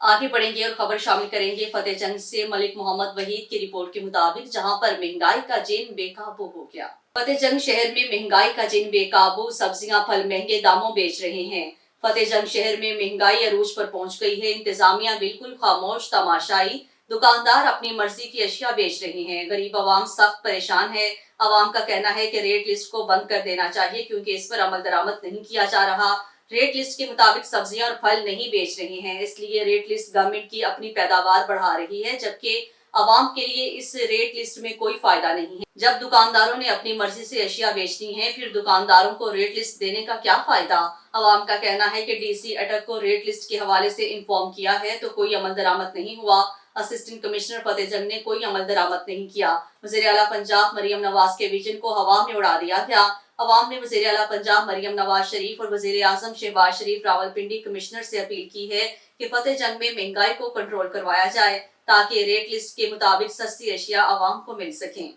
आगे बढ़ेंगे और खबर शामिल करेंगे फतेहजंग से मलिक मोहम्मद वहीद की रिपोर्ट के मुताबिक, जहां पर महंगाई का जिन बेकाबू हो गया। फतेहजंग शहर में महंगाई का जिन बेकाबू, सब्जियां फल महंगे दामों बेच रहे हैं। फतेहजंग शहर में महंगाई अरूज पर पहुंच गई है। इंतजामिया बिल्कुल खामोश तमाशाई, दुकानदार अपनी मर्जी की अशिया बेच रहे हैं। गरीब आवाम सख्त परेशान है। आवाम का कहना है कि रेट लिस्ट को बंद कर देना चाहिए क्योंकि इस पर अमल दरामद नहीं किया जा रहा। रेट लिस्ट के मुताबिक सब्जियां और फल नहीं बेच रहे हैं, इसलिए रेट लिस्ट गवर्नमेंट की अपनी पैदावार बढ़ा रही है, जबकि आवाम के लिए इस रेट लिस्ट में कोई फायदा नहीं है। जब दुकानदारों ने अपनी मर्जी से अशिया बेचनी है, फिर दुकानदारों को रेट लिस्ट देने का क्या फायदा। आवाम का कहना है कि डीसी अटक को रेट लिस्ट के हवाले से इन्फॉर्म किया है तो कोई अमल दरामद नहीं हुआ। असिस्टेंट कमिश्नर फतेहजंग ने कोई अमल दरामद नहीं किया। वज़ीर आला पंजाब मरियम नवाज के विजन को हवा में उड़ा दिया गया। अवाम ने वज़ीर आला पंजाब मरियम नवाज शरीफ और वज़ीर आज़म शहबाज शरीफ रावलपिंडी कमिश्नर से अपील की है कि फतेहजंग में महंगाई को कंट्रोल करवाया जाए ताकि रेट लिस्ट के मुताबिक सस्ती अशिया आवाम को मिल सकें।